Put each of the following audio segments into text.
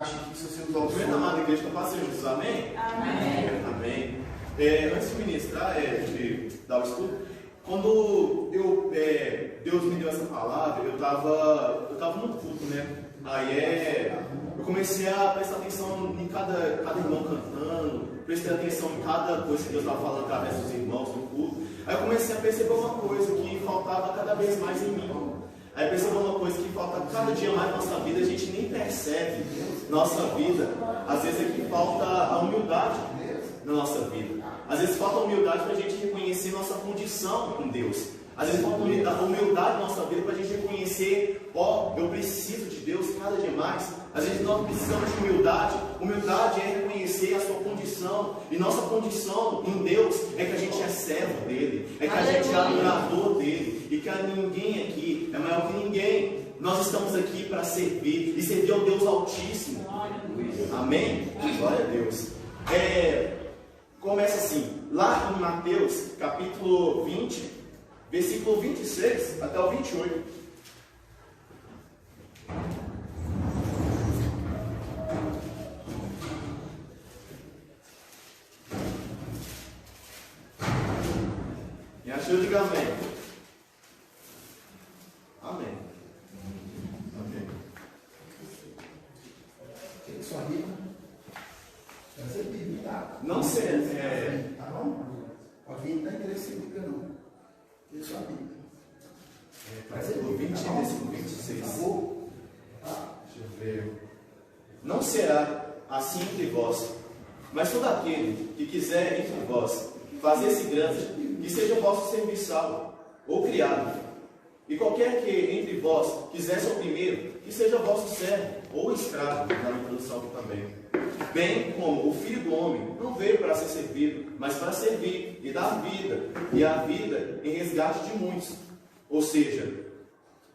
Estou vendo, amada igreja, para fazer Jesus, amém? Amém. Amém. Antes de ministrar, de dar o estudo, quando Deus me deu essa palavra, eu estava no culto, né? Aí eu comecei a prestar atenção em cada irmão cantando, prestei atenção em cada coisa que Deus estava falando através dos irmãos no culto. Aí eu comecei a perceber uma coisa que faltava cada vez mais em mim. Aí percebeu uma coisa que falta cada dia mais na nossa vida, a gente nem percebe na nossa vida. Às vezes é que falta a humildade na nossa vida. Às vezes falta a humildade para a gente reconhecer nossa condição com Deus. Às vezes falta a humildade na nossa vida para a gente reconhecer, eu preciso de Deus cada dia mais. Às vezes nós precisamos de humildade. Humildade é reconhecer a sua condição. E nossa condição em Deus é que a gente é servo dele. É que a gente é adorador dele. E que ninguém aqui é maior que ninguém. Nós estamos aqui para servir. E servir ao Deus Altíssimo. Amém? Glória a Deus. Começa assim. Lá em Mateus, capítulo 20, versículo 26 até o 28. Me achou, diga amém. Amém. Amém. Tem sua Bíblia? Essa Bíblia, tá? Não sei. Tá bom? Alguém não está interessado em Bíblia, não. Tem sua Bíblia. Versículo 20, tá versículo 26. Acabou? Tá. Deixa eu ver. Não será assim entre vós, mas todo aquele que quiser entre vós fazer-se grande, que seja vosso serviçal ou criado. E qualquer que entre vós quiser ser o primeiro, que seja vosso servo ou escravo, na introdução aqui também. Bem como o Filho do Homem não veio para ser servido, mas para servir e dar vida, e a vida em resgate de muitos. Ou seja,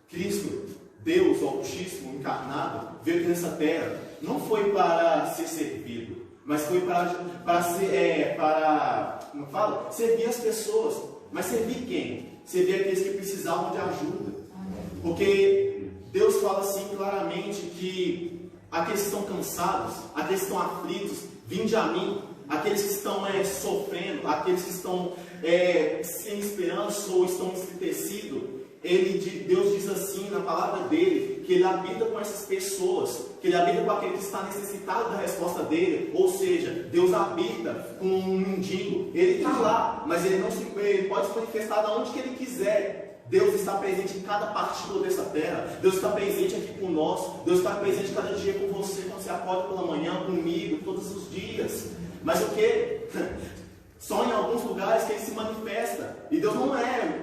Cristo, Deus Altíssimo, encarnado, veio aqui nessa terra, não foi para ser servido, mas foi para servir as pessoas. Mas servir quem? Servir aqueles que precisavam de ajuda. Porque Deus fala assim claramente que aqueles que estão cansados, aqueles que estão aflitos, vinde a mim. Aqueles que estão sofrendo, aqueles que estão sem esperança ou estão entristecidos, Deus diz assim na palavra dele, que ele habita com essas pessoas, que ele habita com aquele que está necessitado da resposta dele. Ou seja, Deus habita com um mendigo, ele está lá, mas ele pode se manifestar de onde que ele quiser. Deus está presente em cada partícula dessa terra. Deus está presente aqui com nós. Deus está presente cada dia com você, quando você acorda pela manhã, comigo, todos os dias. Mas o que? Só em alguns lugares que ele se manifesta. E Deus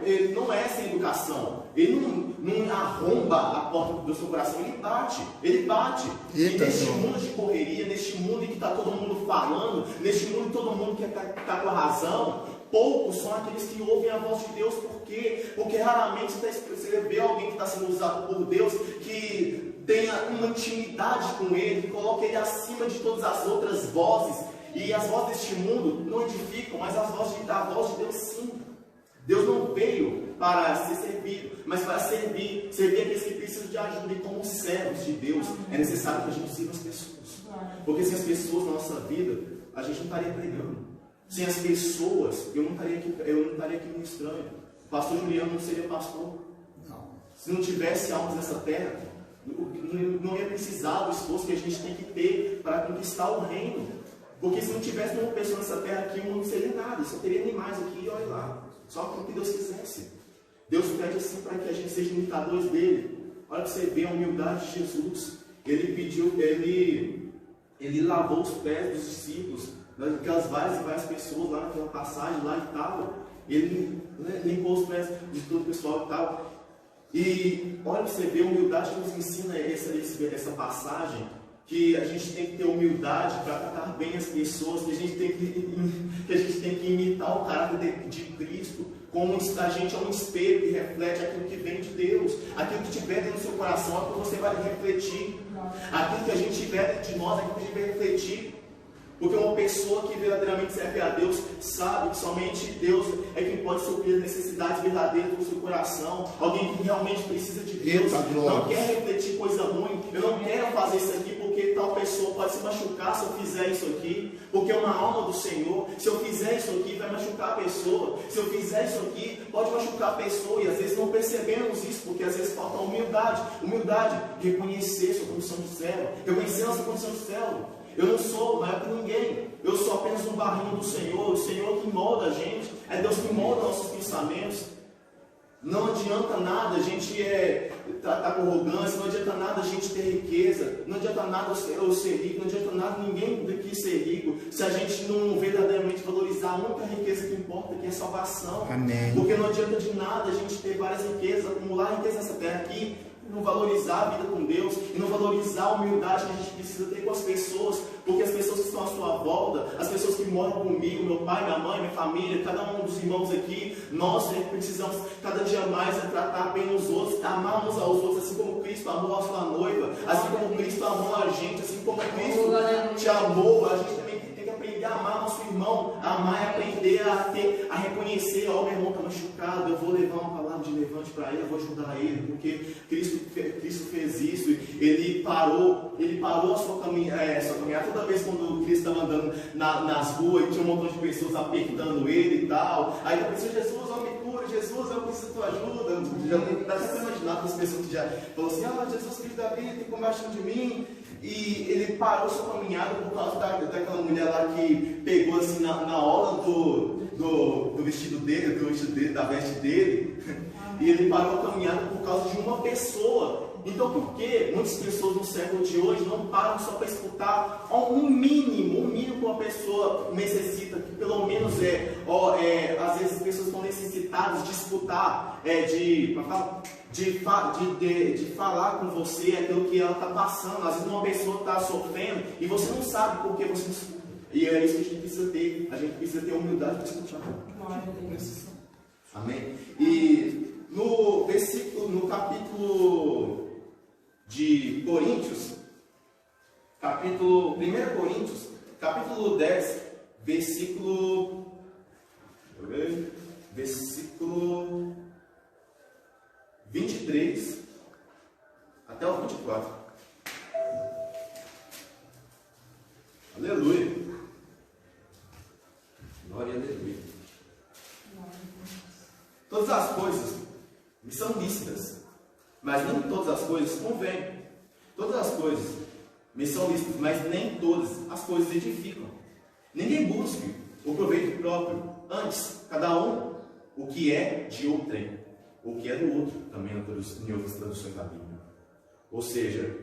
ele não é sem educação. Ele não arromba a porta do seu coração, ele bate. Ele bate. E neste mundo de correria, neste mundo em que está todo mundo falando, neste mundo em que todo mundo quer estar com a razão, poucos são aqueles que ouvem a voz de Deus. Por quê? Porque raramente você vê alguém que está sendo usado por Deus, que tenha uma intimidade com Ele, que coloque Ele acima de todas as outras vozes. E as vozes deste mundo não edificam, mas a voz de Deus sim. Deus não veio para ser servido, mas para servir aqueles que precisam de ajuda. E como servos de Deus, é necessário que a gente sirva as pessoas. Porque sem as pessoas na nossa vida, a gente não estaria pregando. Sem as pessoas, eu não estaria aqui ministrando. O pastor Juliano não seria pastor. Não. Se não tivesse almas nessa terra, não ia precisar do esforço que a gente tem que ter para conquistar o reino. Porque se não tivesse nenhuma pessoa nessa terra aqui, o mundo não seria nada. Só teria animais aqui e olha lá. Só o que Deus quisesse. Deus pede assim para que a gente seja imitadores dele. Olha para você ver a humildade de Jesus. Ele lavou os pés dos discípulos, daquelas várias e várias pessoas lá naquela passagem lá e tal. Ele limpou os pés de todo o pessoal e tal. E olha para você ver a humildade que nos ensina essa passagem. Que a gente tem que ter humildade para tratar bem as pessoas, que a gente tem que imitar o caráter de Cristo, como a gente é um espelho que reflete aquilo que vem de Deus. Aquilo que tiver dentro do seu coração é o que você vai refletir. Aquilo que a gente tiver dentro de nós é aquilo que a gente vai refletir. Porque uma pessoa que verdadeiramente serve a Deus sabe que somente Deus é quem pode suprir as necessidades verdadeiras do seu coração. Alguém que realmente precisa de Deus, não quer refletir coisa ruim. Eu não quero fazer isso aqui porque porque tal pessoa pode se machucar se eu fizer isso aqui, porque é uma alma do Senhor. Se eu fizer isso aqui, vai machucar a pessoa. Se eu fizer isso aqui, pode machucar a pessoa. E às vezes não percebemos isso, porque às vezes falta humildade. Humildade, reconhecer sua condição de servo, reconhecer nossa condição de servo. Eu não sou maior que ninguém, eu sou apenas um barrinho do Senhor, o Senhor que molda a gente, é Deus que molda nossos pensamentos. Não adianta nada a gente tratar com arrogância, não adianta nada a gente ter riqueza, não adianta nada eu ser rico, não adianta nada ninguém daqui ser rico, se a gente não verdadeiramente valorizar a única riqueza que importa, que é a salvação. Amém. Porque não adianta de nada a gente ter várias riquezas, acumular riqueza nessa terra aqui, não valorizar a vida com Deus, e não valorizar a humildade que a gente precisa ter com as pessoas, porque as pessoas que estão à sua volta, as pessoas que moram comigo, meu pai, minha mãe, minha família, cada um dos irmãos aqui, nós precisamos cada dia mais tratar bem os outros, amar uns aos outros, assim como Cristo amou a sua noiva, assim como Cristo amou a gente, assim como Cristo te amou, a gente também tem que aprender a amar nosso irmão, amar e aprender a reconhecer, ó, meu irmão está machucado, eu vou levar uma palavra de levante para ele, eu vou ajudar ele, porque Cristo fez isso, ele parou a sua caminhada, toda vez quando Cristo estava andando nas ruas e tinha um montão de pessoas apertando ele e tal, aí eu pensei, Jesus, ó, me cura, Jesus, eu preciso da tua ajuda, já dá até para imaginar as pessoas que já falaram assim, Jesus, filho da vida, tem compaixão de mim, e ele parou sua caminhada por causa daquela mulher lá que pegou assim na orla do vestido dele, da veste dele, e ele parou a caminhada por causa de uma pessoa. Então, por que muitas pessoas no século de hoje não param só para escutar um mínimo que uma pessoa necessita, que pelo menos às vezes as pessoas estão necessitadas de escutar, de falar com você aquilo que ela está passando. Às vezes uma pessoa está sofrendo e você não sabe por que você não escuta. E é isso que a gente precisa ter. A gente precisa ter humildade para escutar. Amém? E no capítulo de Coríntios, 1 Coríntios, capítulo 10, versículo 23 até o 24. Aleluia. Glória a Deus. Todas as coisas me são lícitas, mas nem todas as coisas convêm. Todas as coisas me são lícitas, mas nem todas as coisas edificam. Ninguém busque o proveito próprio, antes, cada um o que é de outrem, o que é do outro, também em outras traduções da Bíblia. Ou seja,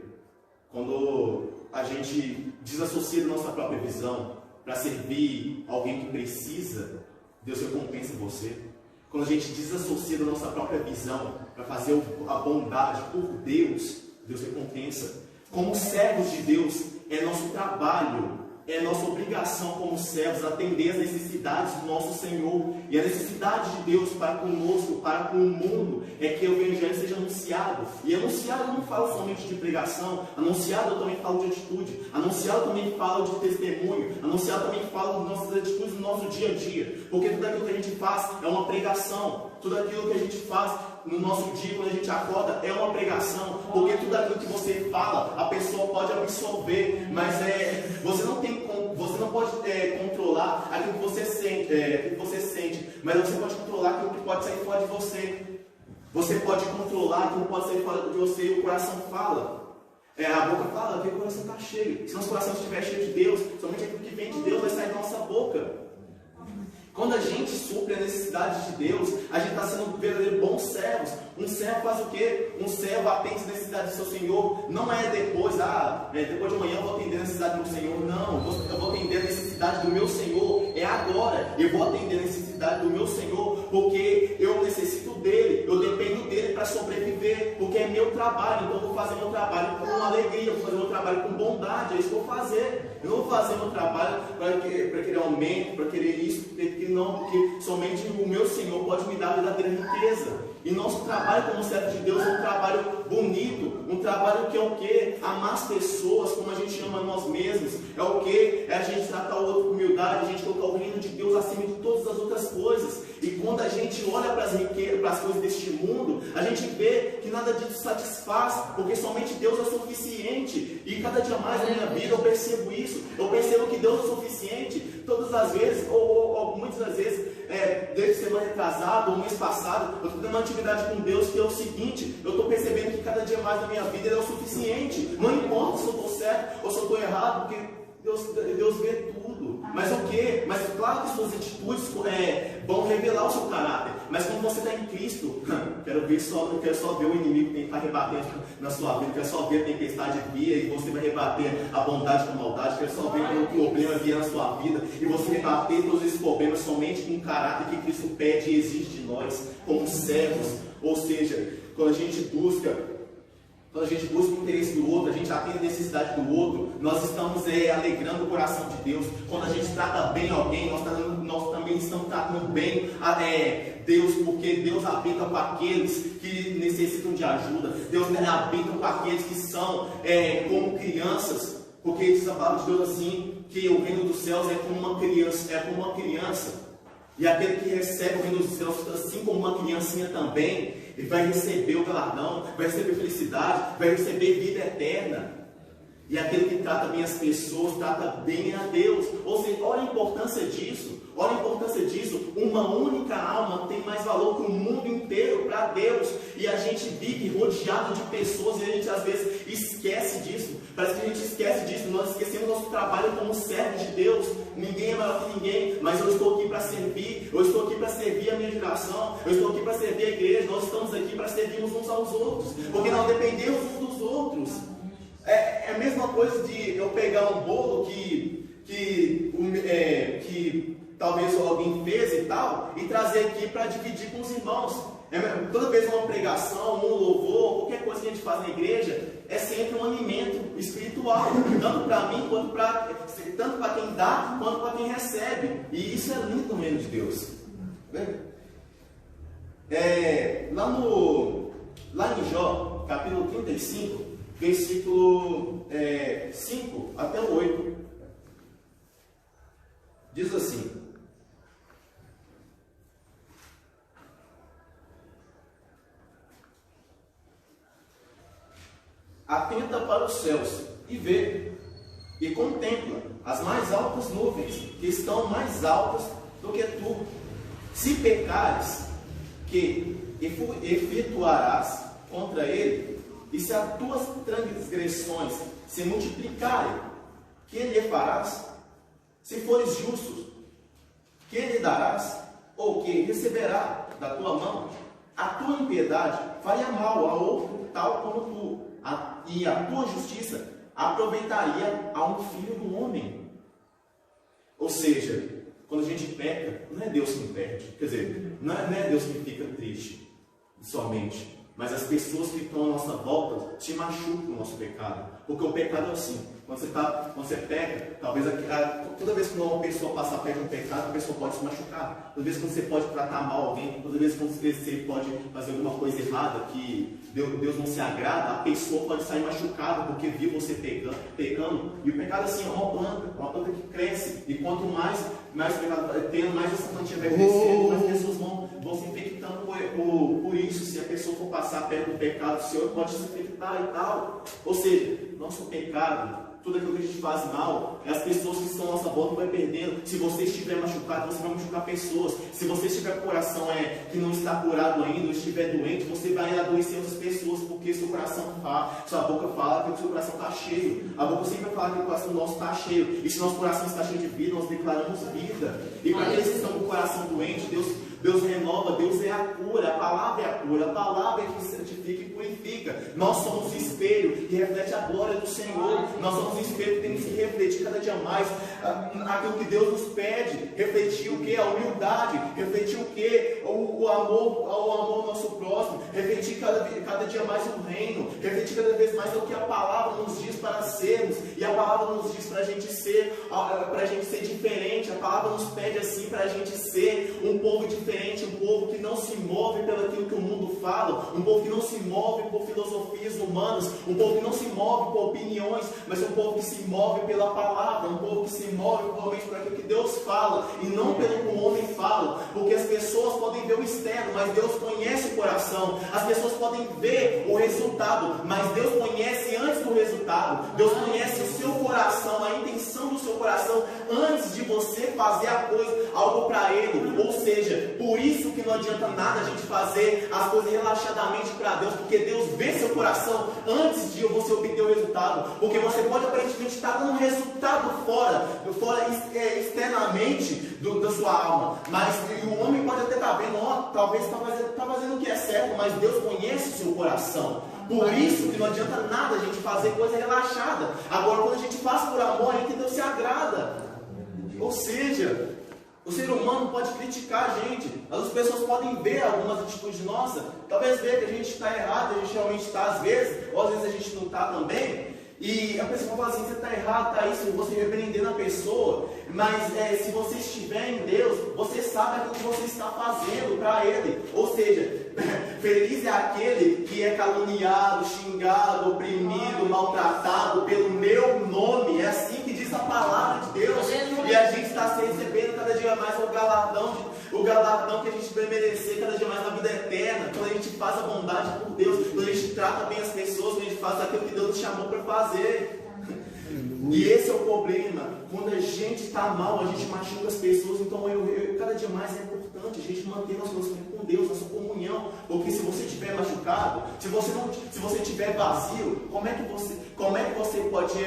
quando a gente desassocia da nossa própria visão para servir alguém que precisa, Deus recompensa você. Quando a gente desassocia da nossa própria visão para fazer a bondade por Deus, Deus recompensa. Como servos de Deus, é nosso trabalho, é nossa obrigação como servos atender as necessidades do nosso Senhor. E a necessidade de Deus para conosco, para com o mundo, é que o Evangelho seja anunciado. E anunciado não fala somente de pregação, anunciado eu também falo de atitude, anunciado eu também falo de testemunho, anunciado também falo de nossas atitudes no nosso dia a dia. Porque tudo aquilo que a gente faz é uma pregação, tudo aquilo que a gente faz no nosso dia, quando a gente acorda, é uma pregação, porque tudo aquilo que você fala, a pessoa pode absorver, mas você não pode controlar aquilo que você sente, mas você pode controlar aquilo que pode sair fora de você. Você pode controlar aquilo que pode sair fora de você, e o coração fala. A boca fala que o coração está cheio. Se nosso coração estiver cheio de Deus, somente aquilo que vem de Deus vai sair da nossa boca. Quando a gente supre a necessidade de Deus, a gente está sendo verdadeiro bons servos. Um servo faz o quê? Um servo atende a necessidade do seu Senhor. Não é depois, depois de amanhã eu vou atender a necessidade do meu Senhor. Não, eu vou atender a necessidade do meu Senhor. É agora. Eu vou atender a necessidade do meu Senhor, porque eu necessito dele. Eu dependo dele para sobreviver, porque é meu trabalho. Então eu vou fazer meu trabalho com alegria, eu vou fazer meu trabalho com bondade. É isso que eu vou fazer. Eu não vou fazer meu trabalho para querer aumento, para querer isso, porque somente o meu Senhor pode me dar a verdadeira riqueza. E nosso trabalho como servo de Deus é um trabalho bonito, um trabalho que é o quê? Amar as pessoas como a gente ama nós mesmos. É o quê? É a gente tratar o outro com humildade, a gente colocar o reino de Deus acima de todas as outras coisas. E quando a gente olha para as riquezas, para as coisas deste mundo, a gente vê que nada disso satisfaz, porque somente Deus é suficiente. E cada dia mais na minha vida eu percebo isso. Eu percebo que Deus é suficiente todas as vezes, ou muitas das vezes, desde semana retrasada ou mês passado, eu estou tendo uma atividade com Deus que é o seguinte: eu estou percebendo que cada dia mais na minha vida Ele é o suficiente. Não importa se eu estou certo ou se eu estou errado, porque Deus vê tudo. Mas o que? Mas claro que suas atitudes vão revelar o seu caráter. Mas quando você está em Cristo, quero só ver o inimigo tentar rebater na sua vida. Quero só ver a tempestade vir e você vai rebater a bondade com a maldade. Quero só ver quando o problema vier na sua vida e você rebater todos esses problemas somente com o caráter que Cristo pede e exige de nós como servos. Ou seja, quando a gente busca o interesse do outro, a gente atende a necessidade do outro, nós estamos alegrando o coração de Deus. Quando a gente trata bem alguém, nós também estamos tratando bem Deus, porque Deus habita com aqueles que necessitam de ajuda. Deus habita com aqueles que são como crianças, porque diz a palavra de Deus assim, que o reino dos céus é como uma criança. E aquele que recebe o reino dos céus, assim como uma criancinha também, ele vai receber o galardão, vai receber felicidade, vai receber vida eterna. E aquele que trata bem as pessoas, trata bem a Deus. Ou seja, olha a importância disso. Olha a importância disso. Uma única alma tem mais valor que o mundo inteiro para Deus. E a gente vive rodeado de pessoas e a gente às vezes esquece disso. Parece que a gente esquece disso. Nós esquecemos nosso trabalho como servos de Deus. Ninguém é maior que ninguém, mas eu estou aqui para servir. Eu estou aqui para servir a minha geração. Eu estou aqui para servir a igreja. Nós estamos aqui para servirmos uns aos outros, porque nós dependemos uns dos outros. É a mesma coisa de eu pegar um bolo que talvez alguém fez e tal, e trazer aqui para dividir com os irmãos. Toda vez uma pregação, um louvor, qualquer coisa que a gente faz na igreja, é sempre um alimento espiritual, tanto para mim, tanto para quem dá, quanto para quem recebe. E isso é lindo no reino de Deus. Lá em Jó, capítulo 35, versículo 5 até o 8, diz assim: atenta para os céus e vê, e contempla as mais altas nuvens, que estão mais altas do que tu. Se pecares, que efetuarás contra ele? E se as tuas transgressões se multiplicarem, que lhe farás? Se fores justo, que lhe darás? Ou que receberá da tua mão? A tua impiedade faria mal a outro tal como tu, e a tua justiça aproveitaria a um filho do homem. Ou seja, quando a gente peca, não é Deus que perde. Quer dizer, não é Deus que fica triste somente, mas as pessoas que estão à nossa volta te machucam o nosso pecado. Porque o pecado é assim: quando você peca, talvez toda vez que uma pessoa passa perto de um pecado, a pessoa pode se machucar. Toda vez que você pode tratar mal alguém, toda vez que você pode fazer alguma coisa errada que Deus não se agrada, a pessoa pode sair machucada porque viu você pecando. E o pecado assim é uma planta que cresce. E quanto mais pecado tendo, mais essa plantinha vai crescendo, mais pessoas vão se infectando por isso. Se a pessoa for passar perto do pecado, o Senhor pode se infectar e tal. Ou seja, nosso pecado, tudo aquilo que a gente faz mal, as pessoas que estão à nossa volta vão perdendo. Se você estiver machucado, você vai machucar pessoas. Se você estiver com o coração que não está curado ainda, ou estiver doente, você vai adoecer outras pessoas, porque seu coração fala, sua boca fala que o seu coração está cheio. A boca sempre vai falar que o coração nosso está cheio. E se nosso coração está cheio de vida, nós declaramos vida. E para aqueles que estão com o coração doente, Deus renova, Deus é a cura, a palavra é a cura, a palavra é que santifica e purifica. Nós somos o espelho que reflete a glória do Senhor. Nós somos o espelho que temos que refletir cada dia mais aquilo que Deus nos pede. Refletir o que? A humildade. Refletir o que? O amor ao nosso próximo. Refletir cada dia mais o reino. Refletir cada vez mais o que a palavra nos diz para sermos. E a palavra nos diz para a gente ser diferente. A palavra nos pede assim para a gente ser um povo diferente. diferente, um povo que não se move pelo aquilo que o mundo fala, um povo que não se move por filosofias humanas, um povo que não se move por opiniões, mas um povo que se move pela palavra, um povo que se move realmente por aquilo que Deus fala e não pelo que o homem fala, porque as pessoas podem ver o externo, mas Deus conhece o coração. As pessoas podem ver o resultado, mas Deus conhece antes do resultado. Deus conhece o seu coração, a intenção do seu coração antes de você fazer a coisa, algo para Ele. Ou seja, por isso que não adianta nada a gente fazer as coisas relaxadamente para Deus, porque Deus vê seu coração antes de você obter o resultado. Porque você pode aparentemente estar dando um resultado fora externamente da sua alma, mas o homem pode até estar vendo, talvez está fazendo o que é certo, mas Deus conhece o seu coração. Por isso que não adianta nada a gente fazer coisa relaxada. Agora, quando a gente faz por amor, é que Deus se agrada. Ou seja, o ser humano pode criticar a gente, as pessoas podem ver algumas atitudes nossas, talvez ver que a gente está errado, a gente realmente está às vezes, ou às vezes a gente não está também. E a pessoa fala assim, você está errado, está isso, você repreendendo a pessoa, mas se você estiver em Deus, você sabe aquilo que você está fazendo para Ele. Ou seja, feliz é aquele que é caluniado, xingado, oprimido, maltratado pelo meu nome. É assim que diz a palavra de Deus. E a gente está recebendo cada dia mais o galardão que a gente vai merecer cada dia mais na vida eterna, quando a gente faz a bondade por Deus, quando a gente trata bem as pessoas, quando a gente faz aquilo que Deus nos chamou para fazer. E esse é o problema. Quando a gente está mal, a gente machuca as pessoas. Então cada dia mais é importante a gente manter nosso relacionamento com Deus, nossa comunhão. Porque se você estiver machucado, se você estiver vazio, como é que você pode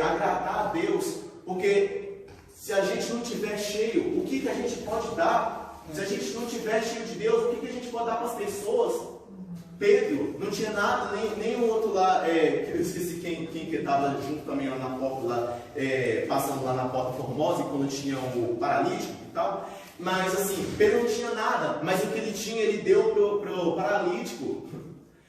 agradar a Deus? Porque se a gente não estiver cheio, o que a gente pode dar? Se a gente não estiver cheio de Deus, o que a gente pode dar para as pessoas? Pedro não tinha nada, nem o outro lá, eu esqueci quem que estava junto também lá na porta, lá, passando lá na porta Formosa, quando tinha o paralítico e tal. Mas assim, Pedro não tinha nada, mas o que ele tinha, ele deu pro paralítico.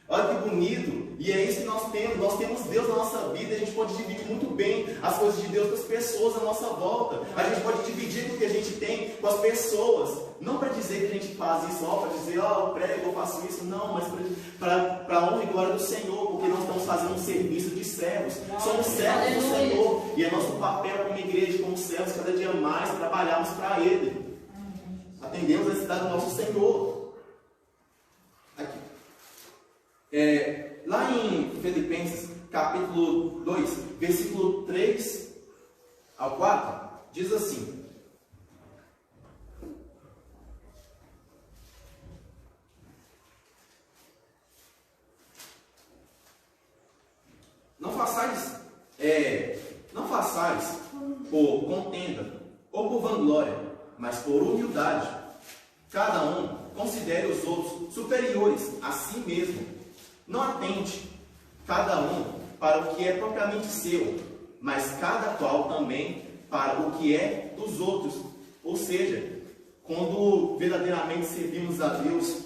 Olha que bonito, e é isso que nós temos Deus na nossa vida, a gente pode dividir muito bem as coisas de Deus com as pessoas à nossa volta, a gente pode dividir o que a gente tem com as pessoas, não para dizer que a gente faz isso, para dizer, eu prego, eu faço isso, não, mas para a honra e glória do Senhor, porque nós estamos fazendo um serviço de servos, somos servos do Senhor, e é nosso papel como igreja, como servos, cada dia mais trabalharmos para Ele, atendemos a necessidade do nosso Senhor. Aqui. Lá em Filipenses, capítulo 2, versículo 3 ao 4, diz assim: Não façais por contenda ou por vanglória, mas por humildade. Cada um considere os outros superiores a si mesmo. Não atente cada um para o que é propriamente seu, mas cada qual também para o que é dos outros. Ou seja, quando verdadeiramente servimos a Deus,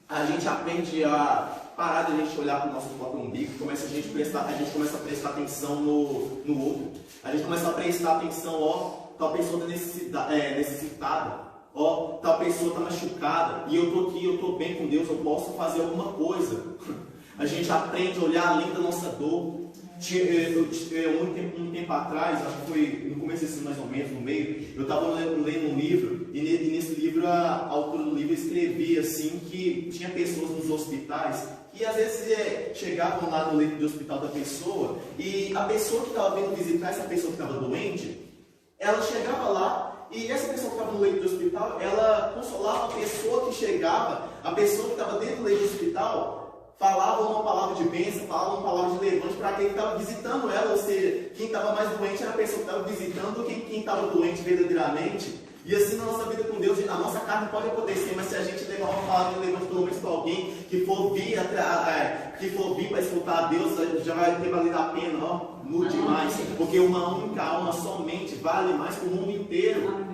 a gente aprende a parar de a gente olhar para o nosso próprio umbigo, a gente começa a prestar atenção no outro. A gente começa a prestar atenção, tal pessoa está necessitada, tal pessoa está machucada, e eu estou aqui, eu estou bem com Deus, eu posso fazer alguma coisa. A gente aprende a olhar além da nossa dor. Um tempo atrás, acho que foi no começo desse mais ou menos, no meio, eu estava lendo um livro, e nesse livro a autora do livro escrevia assim, que tinha pessoas nos hospitais que às vezes chegavam lá no leito de hospital da pessoa, e a pessoa que estava vindo visitar essa pessoa que estava doente, ela chegava lá, e essa pessoa que estava no leito do hospital, ela consolava a pessoa que chegava, a pessoa que estava dentro do leito do hospital, falava uma palavra de bênção, falava uma palavra de levante para quem estava visitando ela, ou seja, quem estava mais doente era a pessoa que estava visitando do que quem estava doente verdadeiramente. E assim na nossa vida com Deus, a nossa carne pode acontecer, mas se a gente levar uma palavra de levante pelo menos para alguém que for vir para escutar a Deus, já vai ter valido a pena, muito demais, porque uma única alma somente vale mais que o mundo inteiro.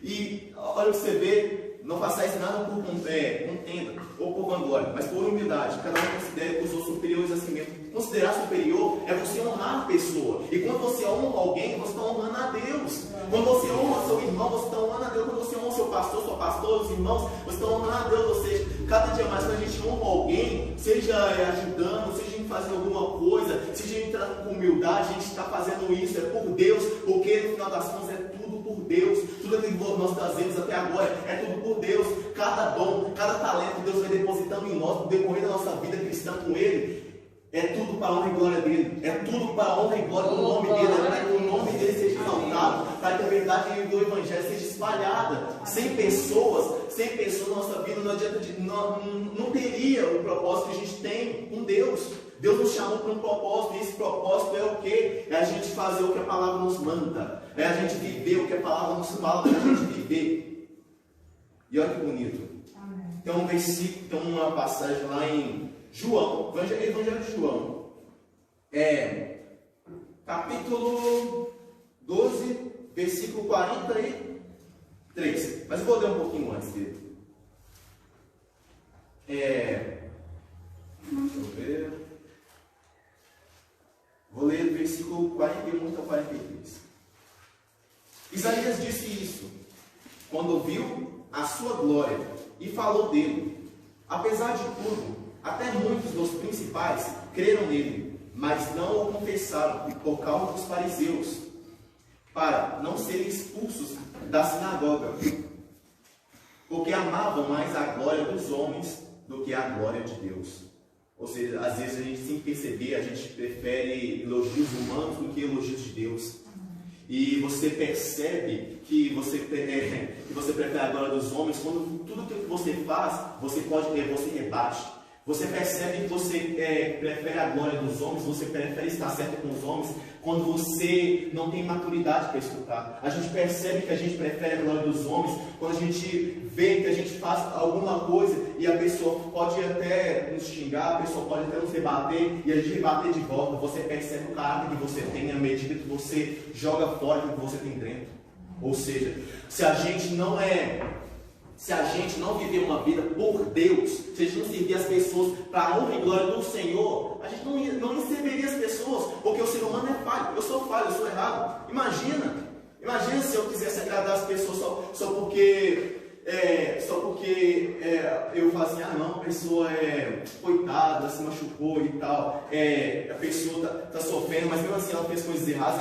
E olha o que você vê. Não façais nada por contenda ou por vanglória, mas por humildade. Cada um considere os outros superiores a si mesmo. Considerar superior é você honrar a pessoa. E quando você honra alguém, você está honrando a Deus. Quando você honra seu irmão, você está honrando a Deus. Quando você honra seu pastor, sua pastora, os irmãos, você está honrando a Deus. Ou seja, cada dia mais quando a gente honra alguém, seja ajudando, seja em fazer alguma coisa, seja entrando com humildade, a gente está fazendo isso, é por Deus, porque no final das contas é tudo por Deus. Tudo aquilo que nós trazemos até agora é tudo por Deus. Cada dom, cada talento que Deus vai depositando em nós, no decorrer da nossa vida cristã com Ele, é tudo para a honra e glória dele. É tudo para a honra e glória do nome dele. É para que o nome dele seja exaltado, para que a verdade do Evangelho seja espalhada. Sem pessoas na nossa vida não adianta não teria o propósito que a gente tem com Deus. Deus nos chamou para um propósito, e esse propósito é o quê? É a gente fazer o que a palavra nos manda. É a gente viver o que a palavra nos fala para a gente viver. E olha que bonito. Tem um versículo, tem uma passagem lá em João, Evangelho de João, capítulo 12, versículo 43. Mas eu vou ler um pouquinho antes dele. Deixa eu ver. Vou ler o versículo 41 até 43. Isaías disse isso quando viu a sua glória e falou dele. Apesar de tudo, até muitos dos principais creram nele, mas não o confessaram por causa dos fariseus, para não serem expulsos da sinagoga, porque amavam mais a glória dos homens do que a glória de Deus. Ou seja, às vezes a gente, sem perceber, a gente prefere elogios humanos do que elogios de Deus. E você percebe que você prefere a glória dos homens quando tudo que você faz, você rebate. Você percebe que você prefere a glória dos homens, você prefere estar certo com os homens, quando você não tem maturidade para escutar. A gente percebe que a gente prefere a glória dos homens quando a gente vê que a gente faz alguma coisa e a pessoa pode até nos xingar, a pessoa pode até nos rebater e a gente rebater de volta. Você percebe o caráter que você tem à medida que você joga fora o que você tem dentro. Ou seja, se a gente não viver uma vida por Deus, se a gente não servir as pessoas para a honra e glória do Senhor, a gente não serviria as pessoas, porque o ser humano é falho. Eu sou falho, eu sou errado. Imagina se eu quisesse agradar as pessoas só porque eu falo assim, não, a pessoa coitada, se machucou e tal, a pessoa está sofrendo, mas mesmo assim ela fez coisas erradas,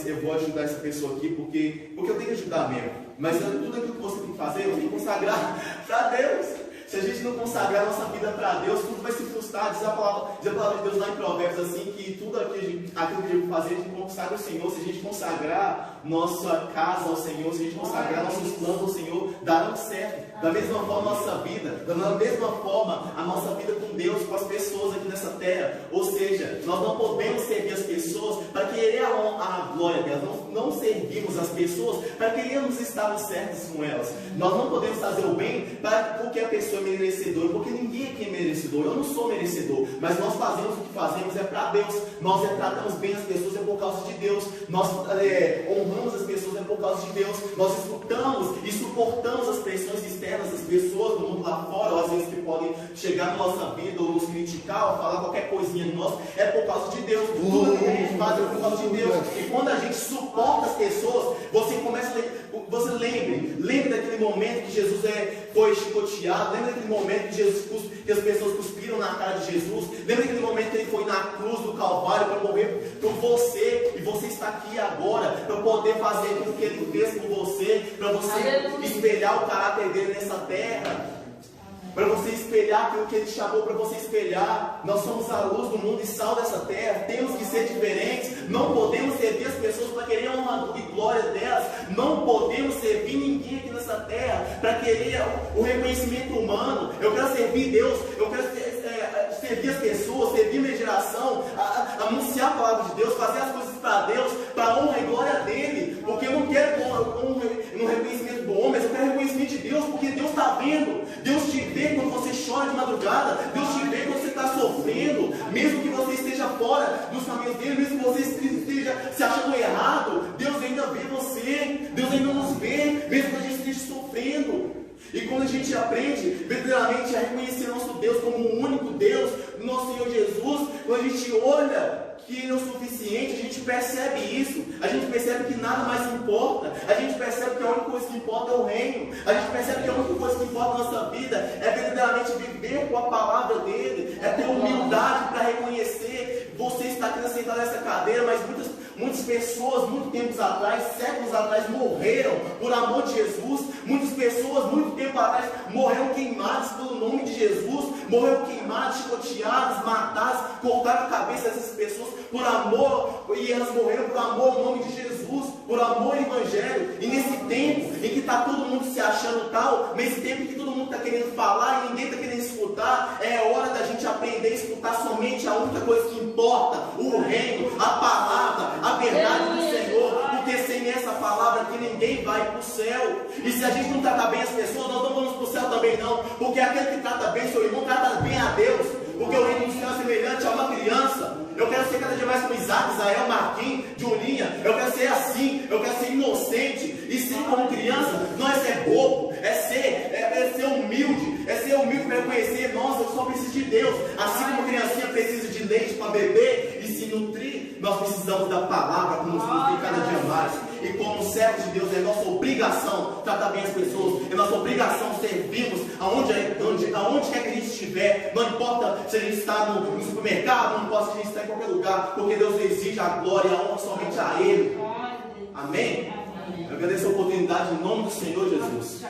eu vou ajudar essa pessoa aqui porque eu tenho que ajudar mesmo. Mas tudo aquilo que você tem que fazer, eu tenho que consagrar para Deus. Se a gente não consagrar a nossa vida para Deus, tudo vai se frustrar. Diz a palavra de Deus lá em Provérbios assim, que tudo aquilo que a gente fazer, a gente consagra o Senhor. Se a gente consagrar nossa casa ao Senhor, se a gente consagrar nossos planos ao Senhor, darão certo. Da mesma forma a nossa vida, da mesma forma a nossa vida com Deus, com as pessoas aqui nessa terra. Ou seja, nós não podemos servir as pessoas para querer a glória delas. Não servimos as pessoas para querermos estarmos certos com elas. Nós não podemos fazer o bem porque a pessoa é merecedora, porque ninguém aqui é merecedor. Eu não sou merecedor, mas nós fazemos o que fazemos é para Deus. Nós tratamos bem as pessoas é por causa de Deus. Nós honramos as pessoas é por causa de Deus. Nós escutamos e suportamos as pressões externas das pessoas do mundo lá fora, ou às vezes que podem chegar na nossa vida ou nos criticar ou falar qualquer coisinha de nós, é por causa de Deus. Tudo que a gente faz é por causa de Deus. E quando a gente suporta as pessoas, você lembre daquele momento que Jesus foi chicoteado, lembra daquele momento que as pessoas cuspiram na cara de Jesus, lembra daquele momento que ele foi na cruz do Calvário para morrer por você, e você está aqui agora para poder fazer aquilo que ele fez por você, para você espelhar o caráter dele nessa terra, para você espelhar aquilo que ele chamou para você espelhar. Nós somos a luz do mundo e sal dessa terra, temos que ser diferentes, não podemos servir as pessoas para querer a honra e glória delas, não podemos servir ninguém aqui nessa terra para querer o reconhecimento humano. Eu quero servir Deus, eu quero servir as pessoas, servir minha geração, anunciar a palavra de Deus, fazer as coisas para Deus, para a honra e glória dele, porque eu não quero um reconhecimento do homem, mas eu quero reconhecimento de Deus, porque Deus está vendo. Deus te vê quando você chora de madrugada, Deus te vê quando você está sofrendo, mesmo que você esteja fora dos caminhos dele, mesmo que você esteja se achando errado, Deus ainda vê você, Deus ainda nos vê, mesmo que a gente esteja sofrendo. E quando a gente aprende verdadeiramente a reconhecer nosso Deus como o único Deus, do nosso Senhor Jesus, quando a gente olha que Ele é o suficiente, a gente percebe isso, a gente percebe que nada mais importa, a gente percebe que a única coisa que importa é o reino, a gente percebe que a única coisa que importa na nossa vida é verdadeiramente viver com a palavra dele, é ter humildade para reconhecer. Você está aqui sentado nessa cadeira, mas muitas pessoas, muito tempos atrás, séculos atrás, morreram por amor de Jesus. Muitas pessoas, muito tempo atrás, morreram queimadas pelo nome de Jesus, morreram queimadas, chicoteadas, matadas, cortaram a cabeça dessas pessoas por amor, e elas morreram por amor ao nome de Jesus, por amor ao Evangelho. E nesse tempo em que está todo mundo se achando tal, nesse tempo em que todo mundo está querendo falar e ninguém está querendo escutar, é hora da gente aprender a escutar somente a única coisa que importa: o reino, a palavra, a verdade do Senhor, porque sem essa palavra aqui ninguém vai para o céu. E se a gente não tratar bem as pessoas, nós não vamos para o céu também não, porque aquele que trata bem seu irmão trata bem a Deus, porque o reino do céu é semelhante a uma criança. Eu quero ser cada dia mais como Isaac, Israel, Marquinhos, Julinha. Eu quero ser assim, eu quero ser inocente. E sim, como criança, não é ser bobo, é ser humilde, para reconhecer: nossa, eu só preciso de Deus. Assim como a criancinha precisa de leite para beber e se nutrir, nós precisamos da palavra para nos nutrir cada dia mais. E como servos de Deus, é nossa obrigação tratar bem as pessoas, é nossa obrigação servirmos aonde quer que a gente estiver. Não importa se a gente está no supermercado, não importa se a gente está em qualquer lugar, porque Deus exige a glória e a honra somente a Ele. Amém? Eu agradeço a oportunidade em nome do Senhor Jesus.